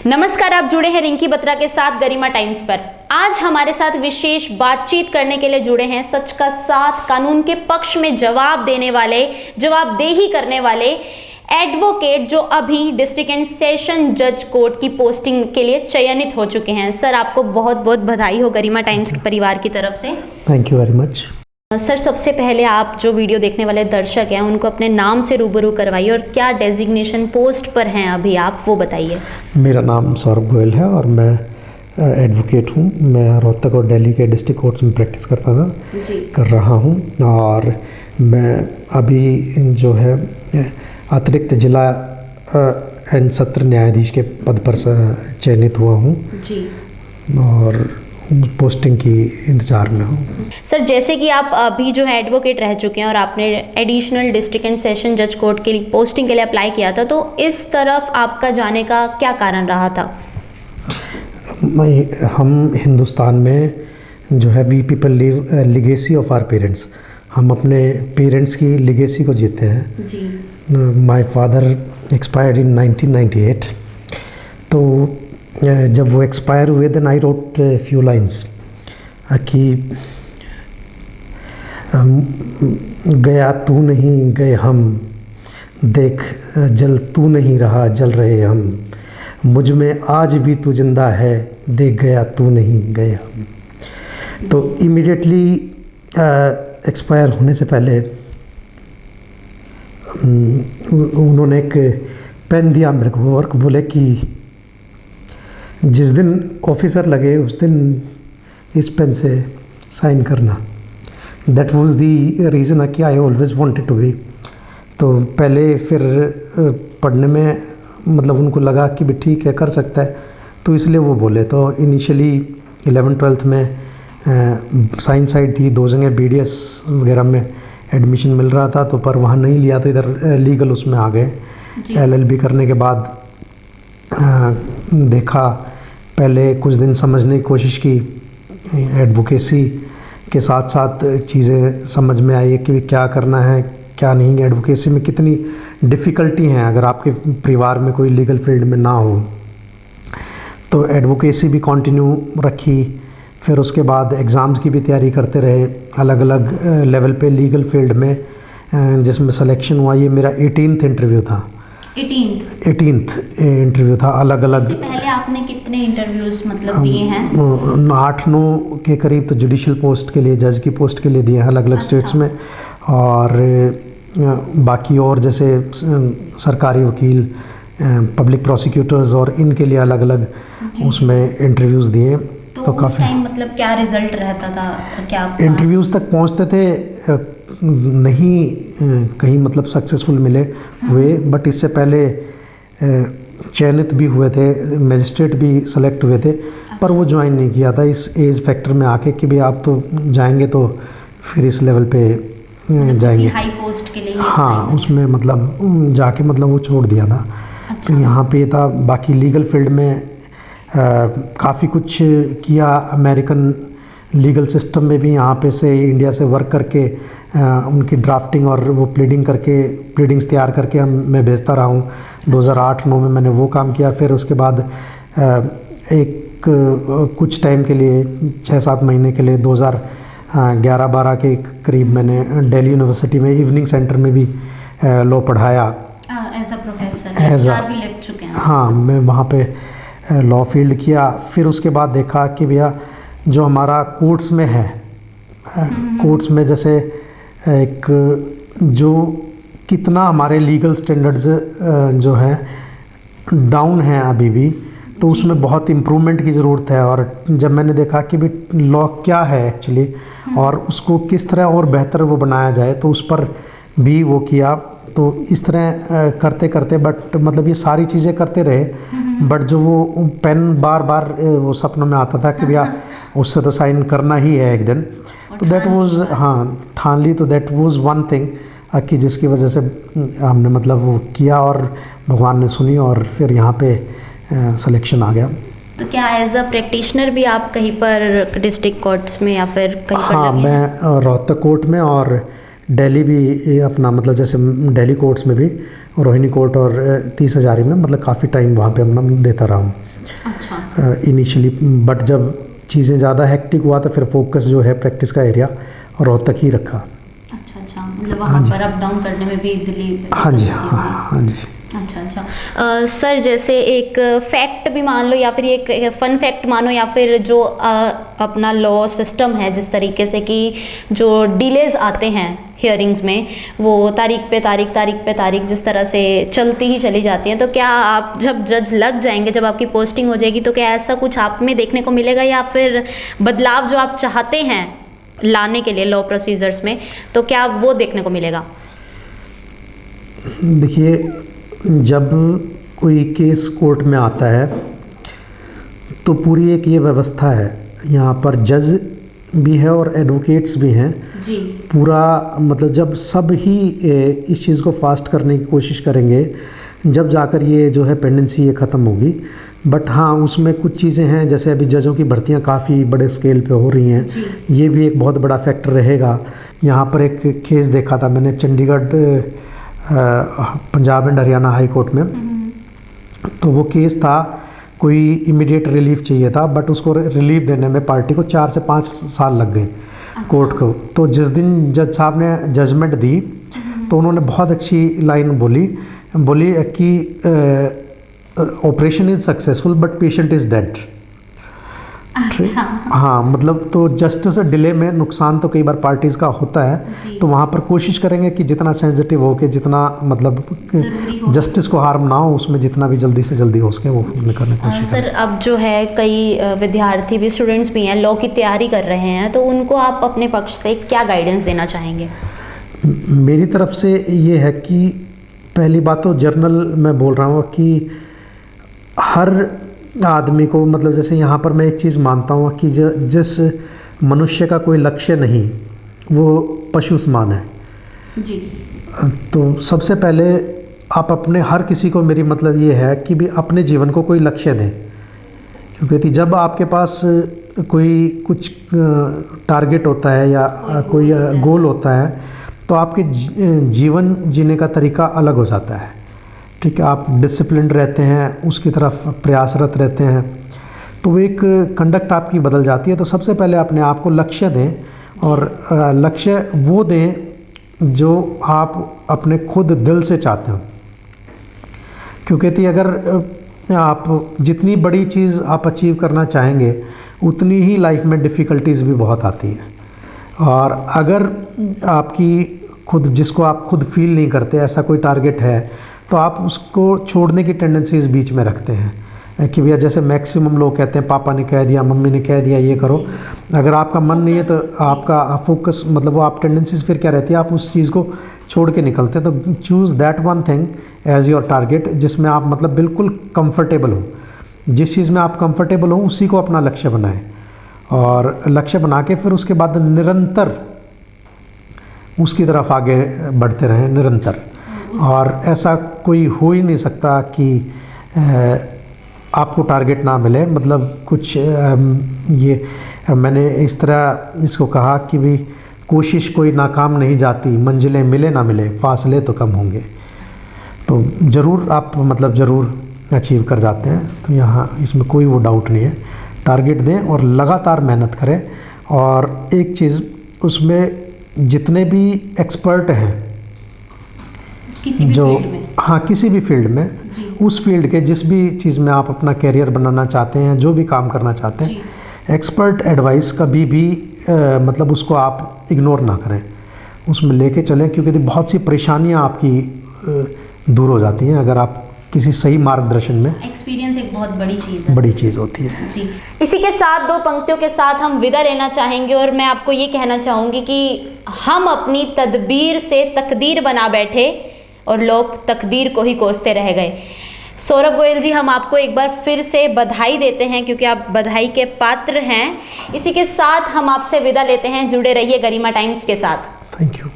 नमस्कार, आप जुड़े हैं रिंकी बत्रा के साथ गरिमा टाइम्स पर। आज हमारे साथ विशेष बातचीत करने के लिए जुड़े हैं सच का साथ, कानून के पक्ष में जवाब देने वाले, जवाबदेही करने वाले एडवोकेट जो अभी डिस्ट्रिक्ट एंड सेशन जज कोर्ट की पोस्टिंग के लिए चयनित हो चुके हैं। सर, आपको बहुत बहुत बधाई हो गरिमा टाइम्स के परिवार की तरफ से। Thank you very much. Sir, सबसे पहले आप जो वीडियो देखने वाले दर्शक हैं उनको अपने नाम से रूबरू करवाइए और क्या डेजिग्नेशन पोस्ट पर हैं अभी आप, वो बताइए। मेरा नाम सौरभ गोयल है और मैं एडवोकेट हूँ। मैं रोहतक और दिल्ली के डिस्ट्रिक्ट कोर्ट्स में प्रैक्टिस कर रहा हूँ और मैं अभी जो है अतिरिक्त जिला एंड सत्र न्यायाधीश के पद पर चयनित हुआ हूँ और पोस्टिंग की इंतजार में हूँ। सर, जैसे कि आप अभी जो है एडवोकेट रह चुके हैं और आपने एडिशनल डिस्ट्रिक्ट एंड सेशन जज कोर्ट के लिए पोस्टिंग के लिए अप्लाई किया था, तो इस तरफ आपका जाने का क्या कारण रहा था? हम हिंदुस्तान में जो है we people live legacy of our parents. हम अपने पेरेंट्स की लिगेसी को जीते हैं जी। My father expired in 1998। तो जब वो एक्सपायर हुए then I wrote few lines कि गया तू नहीं गए हम, देख जल तू नहीं रहा जल रहे हम, मुझ में आज भी तू जिंदा है, देख गया तू नहीं गए हम। तो इमीडिएटली एक्सपायर होने से पहले उन्होंने एक पेन दिया मेरे को और बोले कि जिस दिन ऑफिसर लगे उस दिन इस पेन से साइन करना। दैट वाज द रीज़न कि I always wanted to be. तो पहले फिर पढ़ने में मतलब उनको लगा कि भी ठीक है कर सकता है, तो इसलिए वो बोले। तो इनिशियली 11th-12th में साइंस साइड थी, 2 जगह BDS वगैरह में एडमिशन मिल रहा था, तो पर वहाँ नहीं लिया तो इधर लीगल उसमें आ गए। LLB करने के बाद देखा, पहले कुछ दिन समझने की कोशिश की, एडवोकेसी के साथ साथ चीज़ें समझ में आई कि क्या करना है क्या नहीं। एडवोकेसी में कितनी डिफ़िकल्टी हैं अगर आपके परिवार में कोई लीगल फील्ड में ना हो। तो एडवोकेसी भी कंटिन्यू रखी। फिर उसके बाद एग्ज़ाम्स की भी तैयारी करते रहे अलग अलग लेवल पे लीगल फील्ड में, जिसमें सिलेक्शन हुआ। ये मेरा 18th इंटरव्यू था। 18th इंटरव्यू था। अलग अलग पहले आपने कितने इंटरव्यूज़ मतलब दिए हैं? 8-9 के करीब तो जुडिशल पोस्ट के लिए, जज की पोस्ट के लिए दिए हैं अलग अलग स्टेट्स में। और बाकी और जैसे सरकारी वकील, पब्लिक प्रोसिक्यूटर्स और इनके लिए अलग अलग उसमें इंटरव्यूज़ दिए। तो काफ़ी टाइम मतलब क्या रिज़ल्ट रहता था, क्या इंटरव्यूज़ तक पहुंचते थे नहीं कहीं मतलब सक्सेसफुल मिले हुए, बट इससे पहले चयनित भी हुए थे, मजिस्ट्रेट भी सेलेक्ट हुए थे, पर वो ज्वाइन नहीं किया था इस एज फैक्टर में आके कि भाई आप तो जाएंगे तो फिर इस लेवल पे जाएंगे, हाई पोस्ट के लिए। हाँ, उसमें मतलब जाके मतलब वो छोड़ दिया था। अच्छा। तो यहाँ पे था। बाकी लीगल फील्ड में काफ़ी कुछ किया। अमेरिकन लीगल सिस्टम में भी यहाँ पे से इंडिया से वर्क करके उनकी ड्राफ्टिंग और वो प्लीडिंग्स तैयार करके मैं भेजता रहा हूँ। 2008-9 में मैंने वो काम किया। फिर उसके बाद कुछ टाइम के लिए 6-7 महीने के लिए 2011-12 के करीब मैंने दिल्ली यूनिवर्सिटी में इवनिंग सेंटर में भी लॉ पढ़ाया एज अ प्रोफेसर। भी लग चुके हैं। हाँ, मैं वहाँ पे लॉ फील्ड किया। फिर उसके बाद देखा कि भैया जो हमारा कोर्ट्स में है, कोर्ट्स में जैसे एक जो कितना हमारे लीगल स्टैंडर्ड्स जो है डाउन हैं अभी भी, तो उसमें बहुत इम्प्रूवमेंट की ज़रूरत है। और जब मैंने देखा कि भी लॉ क्या है एक्चुअली और उसको किस तरह और बेहतर वो बनाया जाए, तो उस पर भी वो किया। तो इस तरह करते करते बट मतलब ये सारी चीज़ें करते रहे, बट जो वो पेन बार बार वो सपनों में आता था कि भैया उससे तो साइन करना ही है एक दिन। तो दैट वाज, हाँ, ठान ली। तो दैट वाज वन थिंग कि जिसकी वजह से हमने मतलब वो किया और भगवान ने सुनी और फिर यहाँ पे सिलेक्शन आ गया। तो क्या एज अ प्रैक्टिशनर भी आप कहीं पर डिस्ट्रिक्ट कोर्ट्स में या फिर कहीं पर? हाँ, मैं रोहतक कोर्ट में और दिल्ली भी अपना मतलब जैसे दिल्ली कोर्ट्स में भी रोहिणी कोर्ट और 30 हज़ारी में मतलब काफ़ी टाइम वहाँ पे अपना देता रहा हूँ। अच्छा। इनिशियली, बट जब चीज़ें ज़्यादा हेक्टिक हुआ तो फिर फोकस जो है प्रैक्टिस का एरिया रोहतक ही रखा। अच्छा, मतलब वहाँ पर अप डाउन करने में भी दिल्ली। हाँ जी, हाँ जी। अच्छा। सर, जैसे एक फैक्ट भी मान लो या फिर एक फन फैक्ट मानो, या फिर जो अपना लॉ सिस्टम है जिस तरीके से कि जो डिलेज आते हैं हियरिंग्स में, वो तारीख पे तारीख जिस तरह से चलती ही चली जाती हैं, तो क्या आप जब जज लग जाएंगे, जब आपकी पोस्टिंग हो जाएगी, तो क्या ऐसा कुछ आप में देखने को मिलेगा, या फिर बदलाव जो आप चाहते हैं लाने के लिए लॉ प्रोसीजर्स में, तो क्या वो देखने को मिलेगा? देखिए, जब कोई केस कोर्ट में आता है तो पूरी एक ये व्यवस्था है, यहाँ पर जज भी है और एडवोकेट्स भी हैं जी। पूरा मतलब जब सब ही इस चीज़ को फास्ट करने की कोशिश करेंगे, जब जाकर ये जो है पेंडेंसी ये ख़त्म होगी। बट हाँ, उसमें कुछ चीज़ें हैं, जैसे अभी जजों की भर्तियाँ काफ़ी बड़े स्केल पे हो रही हैं, ये भी एक बहुत बड़ा फैक्टर रहेगा। यहाँ पर एक केस देखा था मैंने Chandigarh Punjab and Haryana high court में, तो वो केस था कोई इमीडिएट रिलीफ चाहिए था, बट उसको रिलीफ देने में पार्टी को 4 से 5 साल लग गए कोर्ट को। तो जिस दिन जज साहब ने जजमेंट दी तो उन्होंने बहुत अच्छी लाइन बोली कि operation is successful but patient is dead. अच्छा। हाँ, मतलब तो जस्टिस डिले में नुकसान तो कई बार पार्टीज़ का होता है, तो वहाँ पर कोशिश करेंगे कि जितना सेंसिटिव हो के जितना मतलब जस्टिस को हार्म ना हो, उसमें जितना भी जल्दी से जल्दी हो सके वो करने की कोशिश सर, अब जो है कई विद्यार्थी भी, स्टूडेंट्स भी हैं, लॉ की तैयारी कर रहे हैं, तो उनको आप अपने पक्ष से क्या गाइडेंस देना चाहेंगे? मेरी तरफ से ये है कि पहली बात तो जर्नल मैं बोल रहा हूँ कि हर आदमी को, मतलब जैसे यहाँ पर मैं एक चीज़ मानता हूँ कि जिस मनुष्य का कोई लक्ष्य नहीं वो पशु समान है जी। तो सबसे पहले आप अपने हर किसी को, मेरी मतलब ये है कि भी अपने जीवन को कोई लक्ष्य दें, क्योंकि जब आपके पास कोई कुछ टारगेट होता है या कोई गोल होता है तो आपके जीवन जीने का तरीका अलग हो जाता है। ठीक है, आप डिसिप्लिन्ड रहते हैं, उसकी तरफ प्रयासरत रहते हैं, तो वो एक कंडक्ट आपकी बदल जाती है। तो सबसे पहले अपने आप को लक्ष्य दें, और लक्ष्य वो दें जो आप अपने खुद दिल से चाहते हो, क्योंकि अगर आप जितनी बड़ी चीज़ आप अचीव करना चाहेंगे उतनी ही लाइफ में डिफ़िकल्टीज़ भी बहुत आती हैं। और अगर आपकी खुद, जिसको आप खुद फील नहीं करते, ऐसा कोई टारगेट है, तो आप उसको छोड़ने की टेंडेंसीज बीच में रखते हैं कि भैया, जैसे मैक्सिमम लोग कहते हैं पापा ने कह दिया, मम्मी ने कह दिया, ये करो। अगर आपका मन नहीं है तो आपका फोकस, मतलब वो आप टेंडेंसीज फिर क्या रहती है, आप उस चीज़ को छोड़ के निकलते हैं। तो choose that one thing as your target, जिसमें आप मतलब बिल्कुल कंफर्टेबल हो। जिस चीज़ में आप कंफर्टेबल हो उसी को अपना लक्ष्य बनाएं, और लक्ष्य बना के फिर उसके बाद निरंतर उसकी तरफ आगे बढ़ते रहें निरंतर। और ऐसा कोई हो ही नहीं सकता कि आपको टारगेट ना मिले। मतलब कुछ ये मैंने इस तरह इसको कहा कि भी कोशिश कोई नाकाम नहीं जाती, मंजिलें मिले ना मिले, फासले तो कम होंगे। तो ज़रूर आप मतलब ज़रूर अचीव कर जाते हैं, तो यहाँ इसमें कोई वो डाउट नहीं है। टारगेट दें और लगातार मेहनत करें। और एक चीज़, उसमें जितने भी एक्सपर्ट हैं किसी भी जो, फील्ड में, हाँ किसी भी फील्ड में, उस फील्ड के जिस भी चीज़ में आप अपना कैरियर बनाना चाहते हैं, जो भी काम करना चाहते हैं, एक्सपर्ट एडवाइस कभी भी मतलब उसको आप इग्नोर ना करें, उसमें लेके चलें, क्योंकि बहुत सी परेशानियां आपकी दूर हो जाती हैं अगर आप किसी सही मार्गदर्शन में। एक्सपीरियंस एक बहुत बड़ी चीज़ है, बड़ी चीज़ होती है जी। इसी के साथ 2 पंक्तियों के साथ हम विदा लेना चाहेंगे, और मैं आपको ये कहना चाहूँगी कि हम अपनी तदबीर से तकदीर बना बैठे और लोग तकदीर को ही कोसते रह गए। सौरभ गोयल जी, हम आपको एक बार फिर से बधाई देते हैं, क्योंकि आप बधाई के पात्र हैं। इसी के साथ हम आपसे विदा लेते हैं। जुड़े रहिए गरिमा टाइम्स के साथ। Thank you.